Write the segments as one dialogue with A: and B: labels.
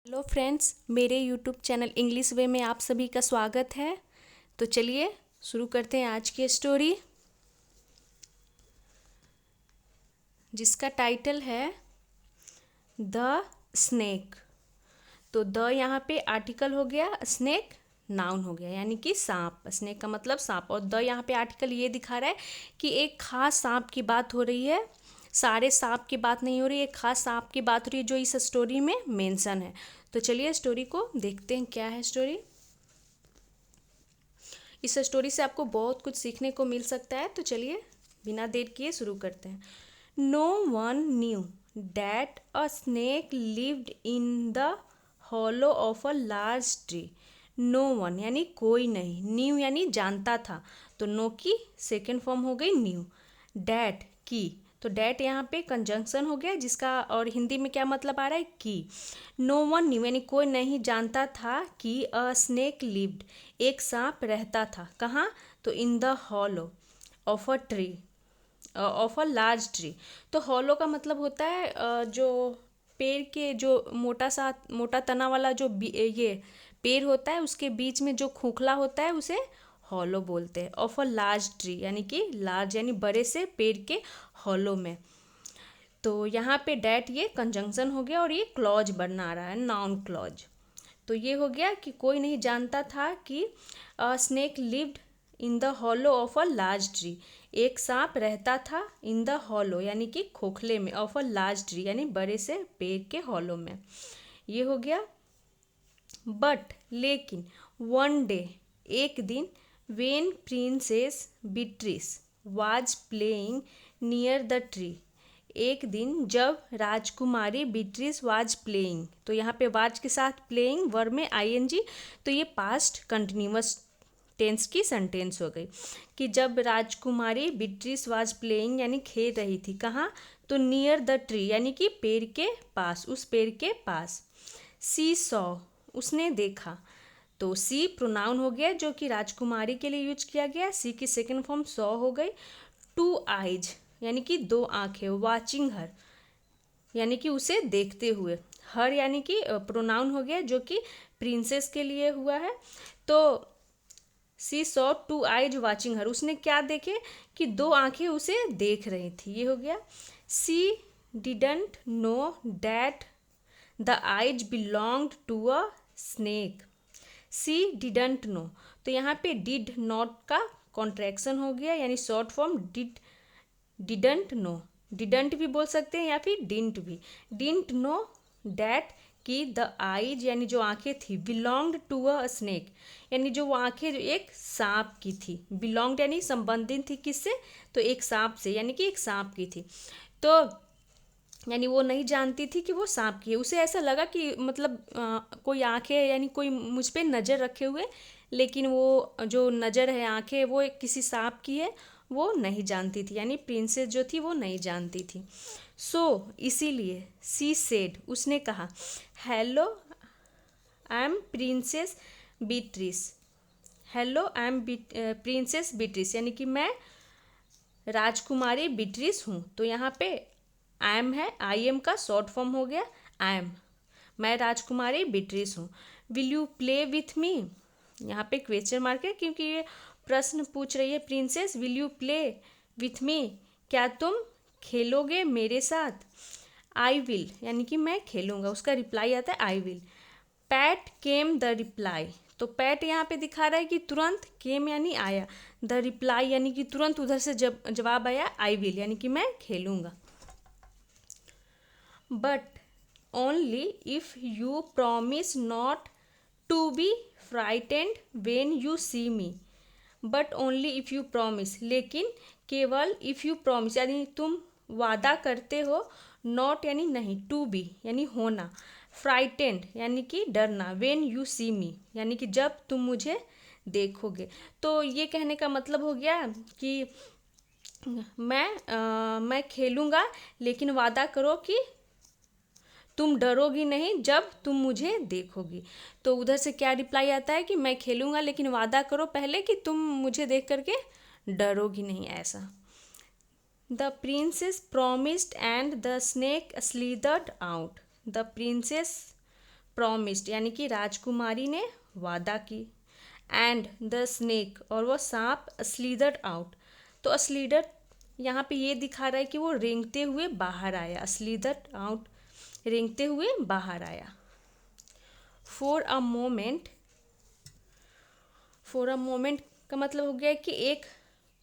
A: Hello friends, मेरे YouTube channel English वे में आप सभी का स्वागत है। तो चलिए शुरू करते हैं आज की स्टोरी, जिसका टाइटल है द स्नेक। तो द यहाँ पे आर्टिकल हो गया, स्नेक नाउन हो गया, यानी कि सांप। स्नेक का मतलब सांप, और द यहाँ पे आर्टिकल ये दिखा रहा है कि एक खास सांप की बात हो रही है। सारे सांप की बात नहीं हो रही, एक खास सांप की बात हो रही है जो इस स्टोरी में मेंशन है। तो चलिए स्टोरी को देखते हैं, क्या है स्टोरी। इस स्टोरी से आपको बहुत कुछ सीखने को मिल सकता है। तो चलिए बिना देर किए शुरू करते हैं। No one knew that a snake lived in the hollow of a large tree. No one यानी कोई नहीं, न्यू यानी जानता था, तो नो की सेकेंड फॉर्म हो गई न्यू। डैट की, तो डैट यहाँ पे कंजंक्शन हो गया, जिसका और हिंदी में क्या मतलब आ रहा है कि। नो वन न्यू यानी कोई नहीं जानता था कि अ स्नेक लिव्ड, एक सांप रहता था। कहाँ? तो इन the hollow of a tree, of a large tree. तो हॉलो का मतलब होता है जो पेड़ के जो मोटा तना वाला जो ये पेड़ होता है, उसके बीच में जो खोखला होता है उसे हॉलो बोलते हैं। ऑफ अ लार्ज ट्री यानी कि लार्ज यानी बड़े से पेड़ के हॉलो में। तो यहाँ पे डैट ये कंजंक्शन हो गया और ये क्लॉज बना रहा है, नाउन क्लॉज। तो ये हो गया कि कोई नहीं जानता था कि snake lived in the hollow of a large tree, एक सांप रहता था इन द हॉलो यानी कि खोखले में, ऑफ अ लार्ज ट्री यानी बड़े से पेड़ के हॉलो में। ये हो गया। बट लेकिन वन डे एक दिन, when princess Beatrice was playing near the tree, एक दिन जब राजकुमारी बिट्रिस वाज प्लेइंग, तो यहाँ पे वाज के साथ प्लेइंग वर्ब में आईएनजी, तो ये पास्ट कंटिन्यूअस टेंस की सेंटेंस हो गई कि जब राजकुमारी बिट्रिस वाज प्लेइंग यानी खेल रही थी। कहाँ? तो नियर द ट्री यानी कि पेड़ के पास, उस पेड़ के पास। सी सॉ उसने देखा, तो सी प्रोनाउन हो गया जो कि राजकुमारी के लिए यूज किया गया। सी की सेकेंड फॉर्म सॉ हो गई। टू आइज यानी कि दो आंखें। वाचिंग हर यानी कि उसे देखते हुए। हर यानी कि प्रोनाउन हो गया जो कि प्रिंसेस के लिए हुआ है। तो सी सॉ टू आइज वाचिंग हर, उसने क्या देखे कि दो आंखें उसे देख रही थी। ये हो गया। She didn't know that the eyes belonged to a snake. She didn't know, तो यहाँ पे डिड नॉट का कॉन्ट्रैक्शन हो गया, यानी short form didn't know. Didn't भी बोल सकते हैं या फिर डिंट भी। डिंट नो डैट कि द आईज यानी जो आंखें थी, बिलोंग्ड टू अ स्नेक यानी जो वो आंखें एक सांप की थी। बिलोंग्ड यानी संबंधित थी किससे? तो एक सांप से, यानी कि एक सांप की थी। तो यानी वो नहीं जानती थी कि वो सांप की है। उसे ऐसा लगा कि मतलब कोई आंखें यानी कोई मुझ पे नज़र रखे हुए, लेकिन वो जो नज़र है, आंखें, वो एक किसी सांप की है, वो नहीं जानती थी। यानी प्रिंसेस जो थी वो नहीं जानती थी। सो इसीलिए सी सेड उसने कहा, hello I am princess Beatrice. Hello I am princess Beatrice यानी कि मैं राजकुमारी बिट्रिस हूँ। तो यहाँ पे आई एम है, आई एम का शॉर्ट फॉर्म हो गया आई एम। मैं राजकुमारी बिट्रिस हूँ। Will you play with me, यहाँ पे क्वेश्चन मार्क है क्योंकि ये प्रश्न पूछ रही है princess. Will you play with me, क्या तुम खेलोगे मेरे साथ? आई विल यानी कि मैं खेलूंगा, उसका रिप्लाई आता है I will. PAT came the reply, तो पैट यहाँ पे दिखा रहा है कि तुरंत, केम यानी आया, द रिप्लाई यानी कि तुरंत उधर से जब जवाब आया आई विल यानी कि मैं खेलूंगा। But only if you promise not to be frightened when you see me. But only if you promise, लेकिन केवल इफ़ यू प्रॉमिस यानी तुम वादा करते हो, नॉट यानी नहीं, टू बी यानी होना, फ्राइटेंड यानी कि डरना, वेन यू सी मी यानी कि जब तुम मुझे देखोगे। तो ये कहने का मतलब हो गया कि मैं खेलूँगा, लेकिन वादा करो कि तुम डरोगी नहीं जब तुम मुझे देखोगी। तो उधर से क्या रिप्लाई आता है कि मैं खेलूँगा, लेकिन वादा करो पहले कि तुम मुझे देख करके डरोगी नहीं, ऐसा। The princess promised and the snake slithered out. The princess promised यानी कि राजकुमारी ने वादा की। एंड द स्नेक और वो सांप स्लीदर्ड आउट। तो स्लीदर यहाँ पे ये दिखा रहा है कि वो रेंगते हुए बाहर आया, स्लीदर्ड आउट रेंगते हुए बाहर आया। For a moment, for a moment का मतलब हो गया कि एक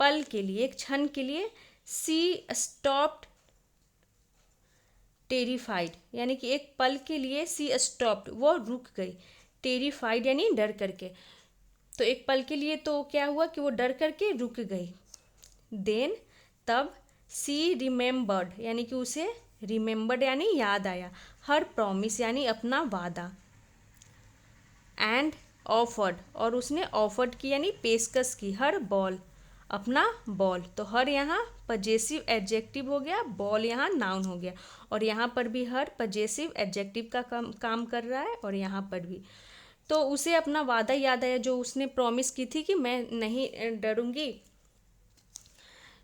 A: पल के लिए, एक क्षण के लिए, सी स्टॉप्ड टेरिफाइड यानी कि एक पल के लिए सी स्टॉप्ड वो रुक गई, टेरिफाइड यानी डर करके। तो एक पल के लिए तो क्या हुआ कि वो डर करके रुक गई। देन तब सी रिमेम्बर्ड यानी कि उसे रिमेम्बर्ड यानी याद आया, हर प्रॉमिस यानी अपना वादा। एंड ऑफर्ड और उसने ऑफर्ड की यानी पेशकश की, हर बॉल अपना बॉल। तो हर यहाँ पजेसिव एडजेक्टिव हो गया, बॉल यहाँ नाउन हो गया। और यहाँ पर भी हर पजेसिव एडजेक्टिव का काम कर रहा है और यहाँ पर भी। तो उसे अपना वादा याद आया जो उसने प्रॉमिस की थी कि मैं नहीं डरूंगी।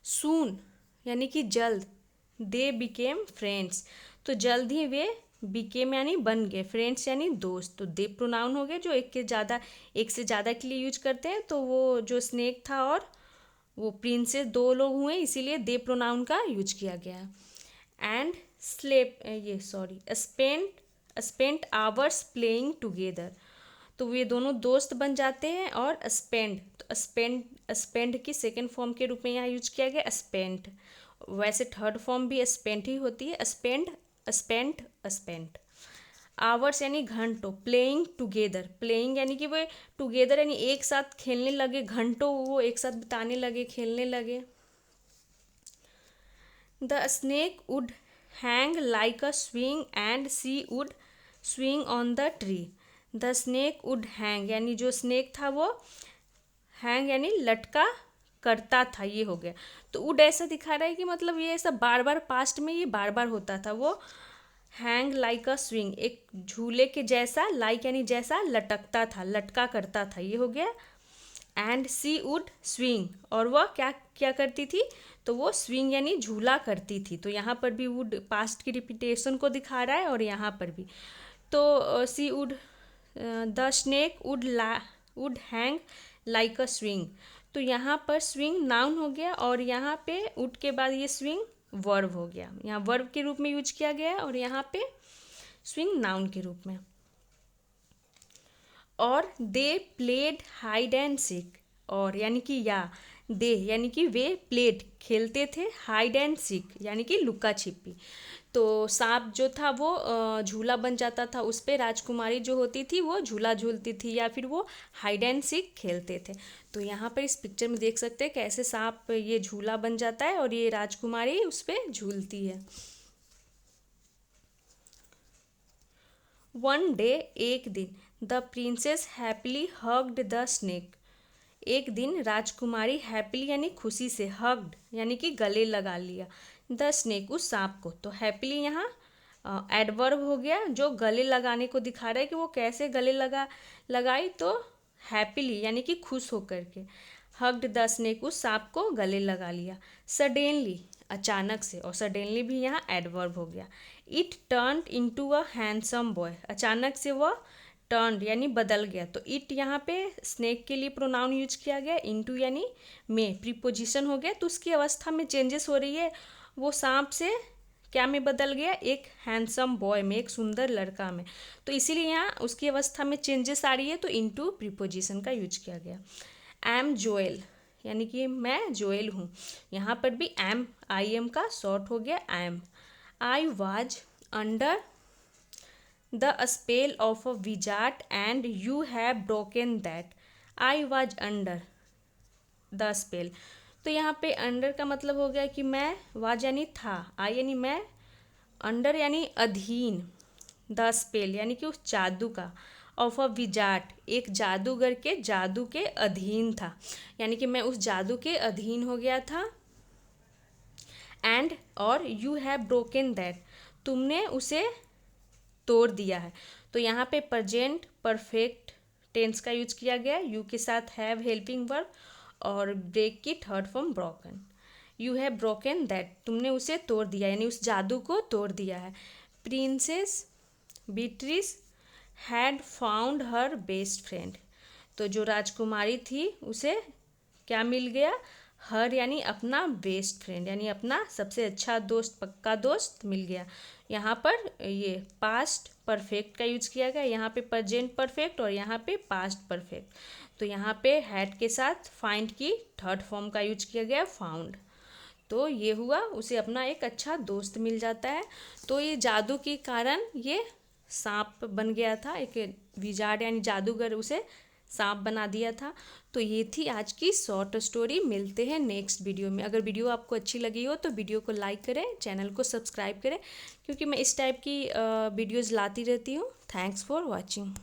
A: सून यानी कि जल्द, दे बिकेम फ्रेंड्स तो जल्द ही वे बिकेम यानी बन गए, फ्रेंड्स यानी दोस्त। तो दे प्रोनाउन हो गए जो एक से ज़्यादा के लिए यूज करते हैं। तो वो जो स्नेक था और वो प्रिंसेस दो लोग हुए, इसीलिए दे प्रोनाउन का यूज किया गया है। And spent hours playing together तो वे दोनों दोस्त बन जाते हैं। और स्पेंड की सेकेंड फॉर्म के रूप में यहाँ यूज किया गया स्पेंट। वैसे थर्ड फॉर्म भी स्पेंट ही होती है, स्पेंट। आवर्स यानी घंटों, प्लेइंग टुगेदर, प्लेइंग यानी कि वे टुगेदर यानी एक साथ खेलने लगे, घंटों वो एक साथ बिताने लगे, खेलने लगे। The snake would hang like a swing and she would swing on the tree. The snake would hang यानी जो स्नेक था वो हैंग यानी लटका करता था, ये हो गया। तो वुड ऐसा दिखा रहा है कि मतलब ये ऐसा बार बार पास्ट में ये बार बार होता था। वो हैंग लाइक अ स्विंग एक झूले के जैसा, लाइक यानी जैसा, लटकता था, लटका करता था, ये हो गया। एंड सी वुड स्विंग और वह क्या क्या करती थी, तो वो स्विंग यानी झूला करती थी। तो यहाँ पर भी वुड पास्ट की रिपीटेशन को दिखा रहा है और यहाँ पर भी। तो she would the snake would hang like a swing. तो यहाँ पर स्विंग नाउन हो गया और यहाँ पे वुड के बाद ये स्विंग वर्ब हो गया। यहाँ वर्ब के रूप में यूज किया गया है और यहाँ पे स्विंग नाउन के रूप में। और they played hide and seek और यानी कि या दे यानी कि वे प्लेड खेलते थे, हाइड एंड सीक यानी कि लुका छिपी। तो सांप जो था वो झूला बन जाता था, उस पर राजकुमारी जो होती थी वो झूला झूलती थी या फिर वो हाइड एंड सीक खेलते थे। तो यहाँ पर इस पिक्चर में देख सकते हैं कैसे सांप ये झूला बन जाता है और ये राजकुमारी उस पर झूलती है। वन डे एक दिन the princess happily hugged the snake. एक दिन राजकुमारी हैप्पीली यानी खुशी से, हग्ड यानी कि गले लगा लिया, द स्नेक उस सांप को। तो हैप्पीली यहाँ एडवर्ब हो गया जो गले लगाने को दिखा रहा है कि वो कैसे गले लगाई। तो हैप्पीली यानी कि खुश होकर के, हग्ड द स्नेक उस सांप को गले लगा लिया। सडेनली अचानक से, और सडेनली भी यहाँ एडवर्ब हो गया। It turn into a handsome boy अचानक से वह टर्न यानी बदल गया। तो इट यहाँ पे स्नेक के लिए प्रोनाउन यूज किया गया, इनटू यानी में प्रीपोजिशन हो गया। तो उसकी अवस्था में चेंजेस हो रही है, वो सांप से क्या में बदल गया, एक हैंडसम बॉय में, एक सुंदर लड़का में। तो इसीलिए यहाँ उसकी अवस्था में चेंजेस आ रही है, तो इनटू प्रीपोजिशन का यूज किया गया। एम जोएल यानी कि मैं जोएल हूँ, यहाँ पर भी एम आई एम का शॉर्ट हो गया am. I was under the spell of a wizard and you have broken that. I was under the spell. तो यहाँ पे अंडर का मतलब हो गया कि मैं, वाज यानी था, आई यानी मैं, अंडर यानी अधीन, द स्पेल यानी कि उस जादू का, ऑफ अ विजार्ड एक जादूगर के जादू के अधीन था, यानी कि मैं उस जादू के अधीन हो गया था। एंड और यू हैव ब्रोकन दैट तुमने उसे तोड़ दिया है। तो यहाँ पे प्रेजेंट परफेक्ट टेंस का यूज किया गया, यू के साथ हैव हेल्पिंग वर्ब और ब्रेक की third form broken. You have broken that तुमने उसे तोड़ दिया यानी उस जादू को तोड़ दिया है। Princess Beatrice had found her best friend. तो जो राजकुमारी थी उसे क्या मिल गया? हर यानी अपना बेस्ट फ्रेंड यानी अपना सबसे अच्छा दोस्त, पक्का दोस्त मिल गया। यहाँ पर ये पास्ट परफेक्ट का यूज किया गया, यहाँ पे प्रेजेंट परफेक्ट और यहाँ पे पास्ट परफेक्ट। तो यहाँ पे हैड के साथ फाइंड की थर्ड फॉर्म का यूज किया गया, फाउंड। तो ये हुआ, उसे अपना एक अच्छा दोस्त मिल जाता है। तो ये जादू के कारण ये सांप बन गया था, एक विजार्ड यानी जादूगर उसे सांप बना दिया था। तो ये थी आज की शॉर्ट स्टोरी। मिलते हैं नेक्स्ट वीडियो में। अगर वीडियो आपको अच्छी लगी हो तो वीडियो को लाइक करें, चैनल को सब्सक्राइब करें, क्योंकि मैं इस टाइप की वीडियोज़ लाती रहती हूँ। Thanks for watching.